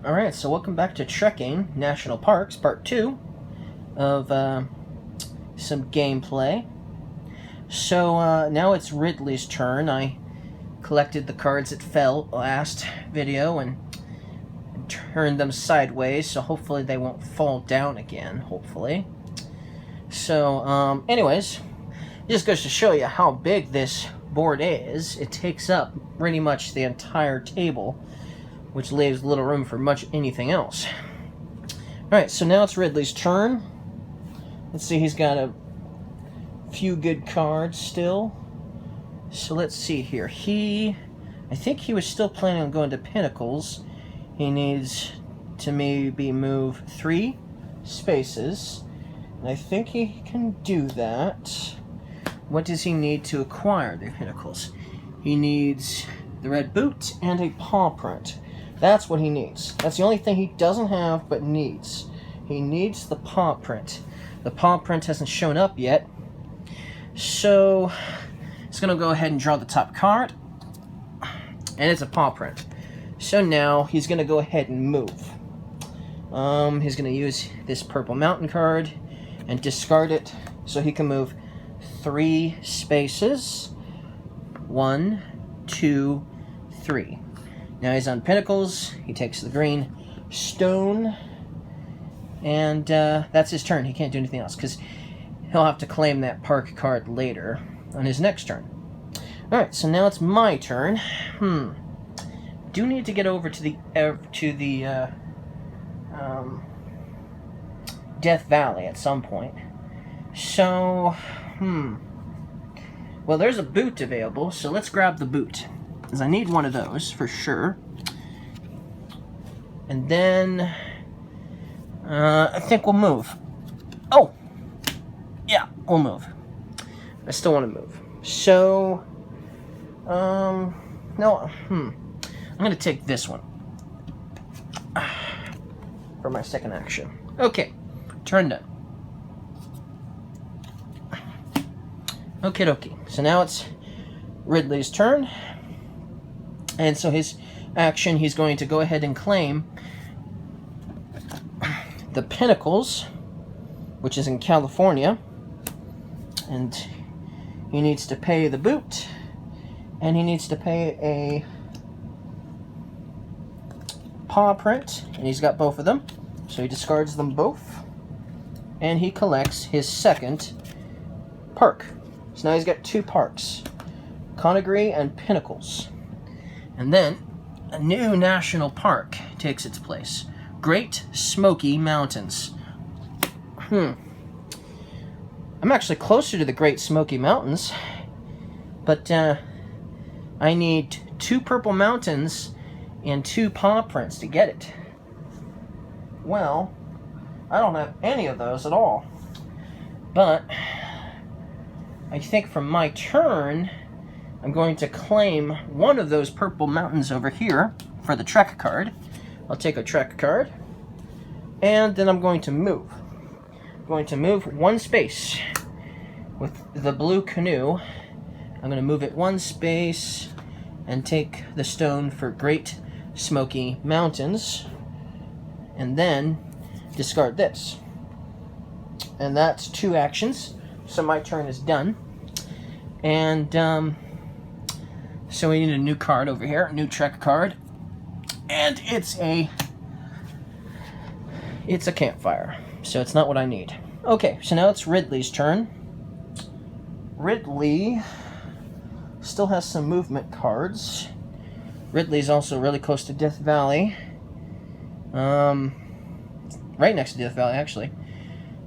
Alright, so welcome back to Trekking National Parks, Part 2 of some gameplay. So now it's Ridley's turn. I collected the cards that fell last video and turned them sideways, so hopefully they won't fall down again, hopefully. So, anyways, it just goes to show you how big this board is. It takes up pretty much the entire table, which leaves little room for much anything else. Alright, so now it's Ridley's turn. Let's see, he's got a few good cards still. So let's see here. I think he was still planning on going to Pinnacles. He needs to maybe move 3 spaces. And I think he can do that. What does he need to acquire the Pinnacles? He needs the red boot and a paw print. That's what he needs. That's the only thing he doesn't have but needs. He needs the paw print. The paw print hasn't shown up yet. So, he's going to go ahead and draw the top card. And it's a paw print. So now, he's going to go ahead and move. He's going to use this purple mountain card and discard it so he can move 3 spaces. 1, 2, 3. Now he's on Pinnacles. He takes the green stone. And that's his turn. He can't do anything else because he'll have to claim that park card later on his next turn. Alright, so now it's my turn. Do need to get over to the Death Valley at some point. So, well, there's a boot available, so let's grab the boot. Because I need one of those, for sure. And then, I think we'll move. Oh! Yeah, we'll move. I still want to move. So, no, I'm going to take this one. For my second action. Okay, turn done. Okie dokie. So now it's Ridley's turn. And so his action, he's going to go ahead and claim the Pinnacles, which is in California. And he needs to pay the boot. And he needs to pay a paw print. And he's got both of them. So he discards them both. And he collects his second park. So now he's got 2 parks. Conagry and Pinnacles. And then, a new national park takes its place. Great Smoky Mountains. I'm actually closer to the Great Smoky Mountains. But, I need 2 purple mountains and 2 paw prints to get it. Well, I don't have any of those at all. But, I think for my turn, I'm going to claim one of those purple mountains over here for the Trek card. I'll take a Trek card. And then I'm going to move. I'm going to move 1 space with the blue canoe. I'm going to move it 1 space and take the stone for Great Smoky Mountains. And then discard this. And that's 2 actions. So my turn is done. And, so we need a new card over here, a new Trek card. And it's a Campfire. So it's not what I need. Okay, so now it's Ridley's turn. Ridley still has some movement cards. Ridley's also really close to Death Valley. Right next to Death Valley, actually.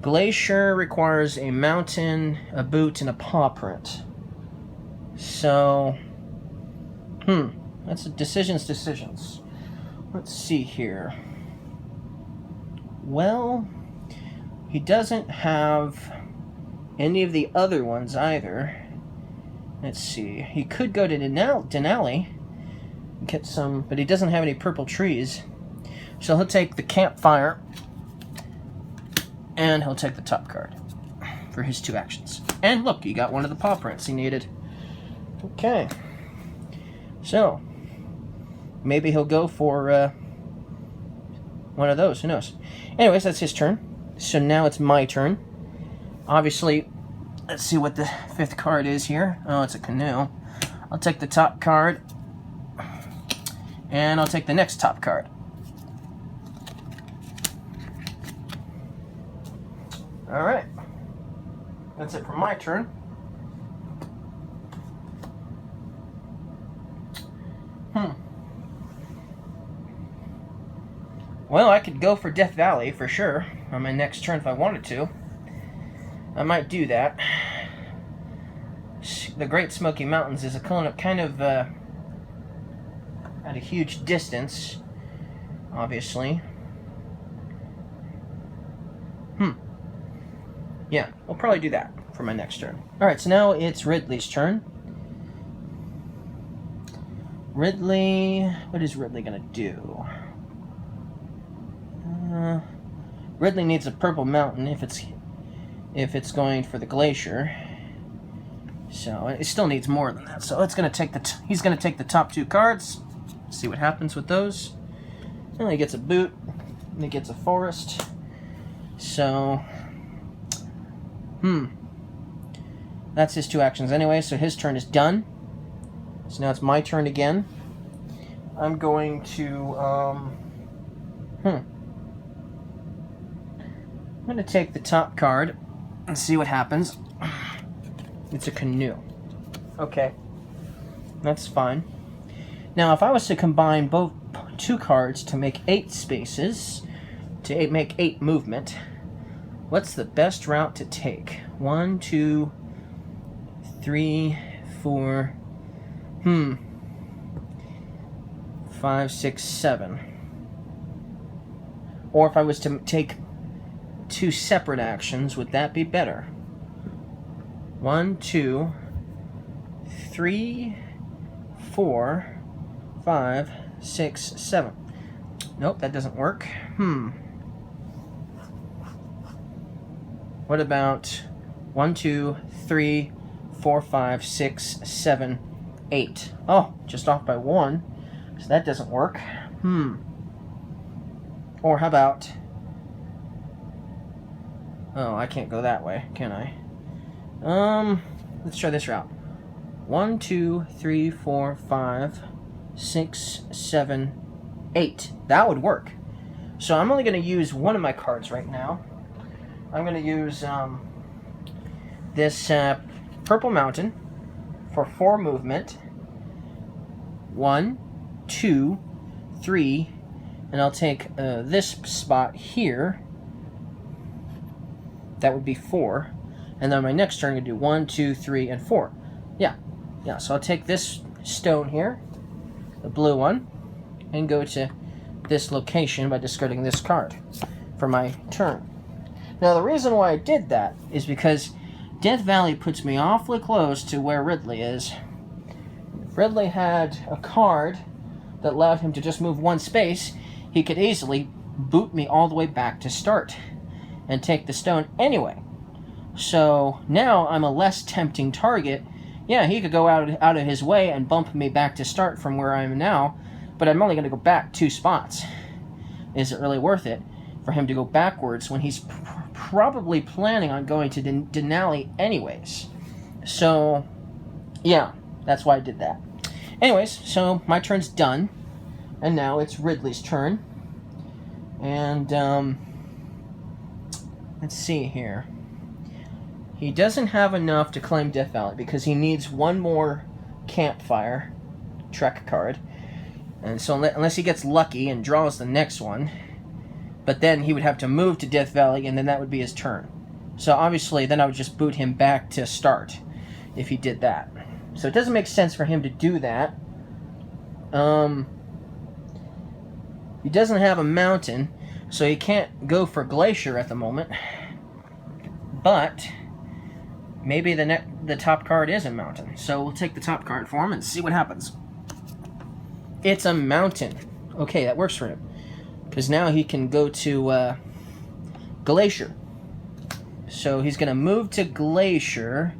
Glacier requires a mountain, a boot, and a paw print. So, that's a decisions. Let's see here. Well, he doesn't have any of the other ones either. Let's see. He could go to Denali and get some, but he doesn't have any purple trees. So he'll take the Campfire, and he'll take the top card for his 2 actions. And look, he got one of the paw prints he needed. Okay. So, maybe he'll go for one of those. Who knows? Anyways, that's his turn. So now it's my turn. Obviously, let's see what the 5th card is here. Oh, it's a canoe. I'll take the top card. And I'll take the next top card. Alright. That's it for my turn. Well, I could go for Death Valley for sure on my next turn if I wanted to. I might do that. The Great Smoky Mountains is kind of at a huge distance, obviously. Yeah, I'll probably do that for my next turn. Alright, so now it's Ridley's turn. Ridley... What is Ridley gonna do? Ridley needs a purple mountain if it's going for the Glacier. So it still needs more than that. So it's gonna take he's gonna take the top 2 cards. See what happens with those. And he gets a boot. And he gets a forest. So that's his 2 actions anyway. So his turn is done. So now it's my turn again. I'm going to I'm going to take the top card and see what happens. It's a canoe. Okay. That's fine. Now, if I was to combine both 2 cards to make 8 spaces, to make 8 movement, what's the best route to take? 1, 2, 3, 4, 5, 6, 7. Or if I was to take 2 separate actions, would that be better? 1, 2, 3, 4, 5, 6, 7. Nope, that doesn't work. What about 1, 2, 3, 4, 5, 6, 7, 8? Oh, just off by 1. So that doesn't work. Or how about... Oh, I can't go that way, can I? Let's try this route. 1, 2, 3, 4, 5, 6, 7, 8. That would work. So I'm only going to use one of my cards right now. I'm going to use this Purple Mountain for 4 movement. 1, 2, 3, and I'll take this spot here. That would be 4. And then my next turn I'm going to do 1, 2, 3, and 4. Yeah, so I'll take this stone here, the blue one, and go to this location by discarding this card for my turn. Now, the reason why I did that is because Death Valley puts me awfully close to where Ridley is. If Ridley had a card that allowed him to just move 1 space, he could easily boot me all the way back to start and take the stone anyway. So now I'm a less tempting target. Yeah, he could go out of his way and bump me back to start from where I am now, but I'm only going to go back 2 spots. Is it really worth it for him to go backwards when he's probably planning on going to Denali anyways? So, yeah, that's why I did that. Anyways, so my turn's done, and now it's Ridley's turn. And, let's see here. He doesn't have enough to claim Death Valley because he needs 1 more Campfire Trek card. And so unless he gets lucky and draws the next one, but then he would have to move to Death Valley and then that would be his turn. So obviously then I would just boot him back to start if he did that. So it doesn't make sense for him to do that. He doesn't have a mountain, so he can't go for Glacier at the moment. But maybe the top card is a mountain. So we'll take the top card for him and see what happens. It's a mountain. Okay, that works for him. Because now he can go to Glacier. So he's going to move to Glacier.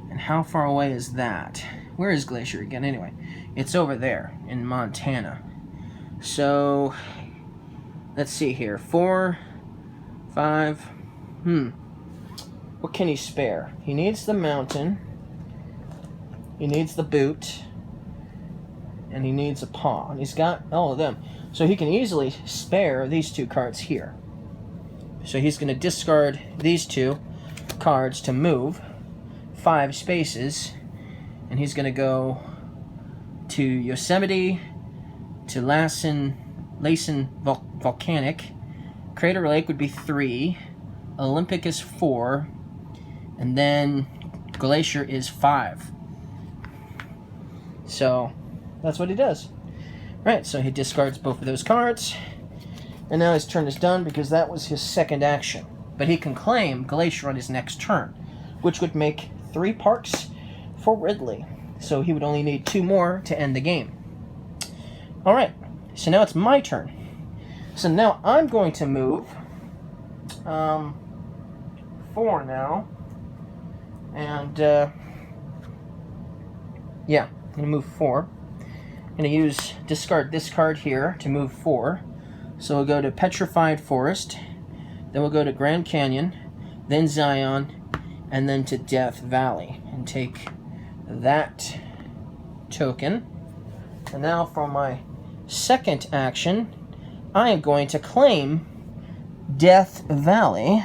And how far away is that? Where is Glacier again anyway? It's over there in Montana. So let's see here. 4, 5. What can he spare? He needs the mountain. He needs the boot. And he needs a paw. And he's got all of them. So he can easily spare these 2 cards here. So he's going to discard these 2 cards to move 5 spaces. And he's going to go to Yosemite, to Lassen Volcanic. Crater Lake would be 3. Olympic is 4. And then Glacier is 5. So that's what he does. Right, so he discards both of those cards. And now his turn is done because that was his second action. But he can claim Glacier on his next turn, which would make 3 parks for Ridley. So he would only need 2 more to end the game. Alright, so now it's my turn. So now I'm going to move 4 now. And, yeah, I'm going to move 4. I'm going to discard this card here to move 4. So we'll go to Petrified Forest, then we'll go to Grand Canyon, then Zion, and then to Death Valley, and take that token. And now for my second action, I am going to claim Death Valley.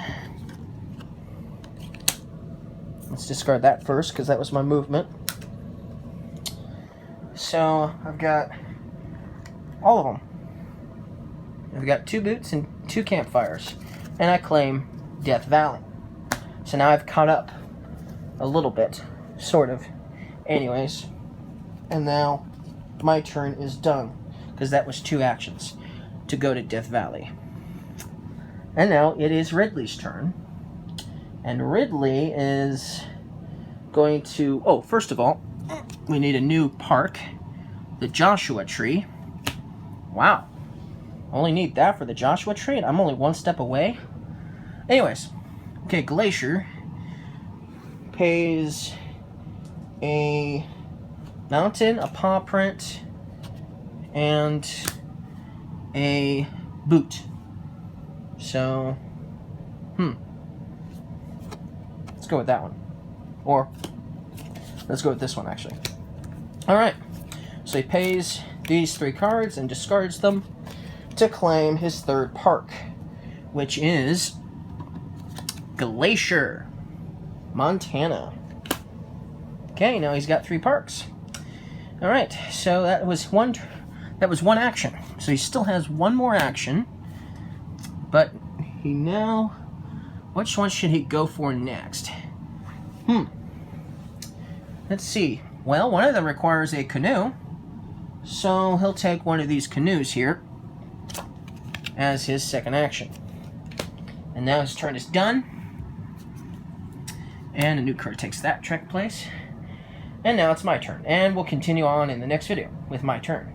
Let's discard that first, because that was my movement. So I've got all of them. I've got 2 boots and 2 campfires. And I claim Death Valley. So now I've caught up a little bit, sort of. Anyways. And now my turn is done. Because that was 2 actions to go to Death Valley. And now it is Ridley's turn. And Ridley is going to... Oh, first of all, we need a new park. The Joshua Tree. Wow. Only need that for the Joshua Tree, and I'm only 1 step away. Anyways. Okay, Glacier pays a mountain, a paw print, and a boot. So, let's go with that one. Or, let's go with this one, actually. Alright. So he pays these 3 cards and discards them to claim his third park, which is Glacier, Montana. Okay, now he's got 3 parks. Alright, so that was one action. So he still has 1 more action. But he now... Which one should he go for next? Let's see. Well, one of them requires a canoe. So he'll take one of these canoes here as his second action. And now his turn is done. And a new card takes that trek place. And now it's my turn. And we'll continue on in the next video with my turn.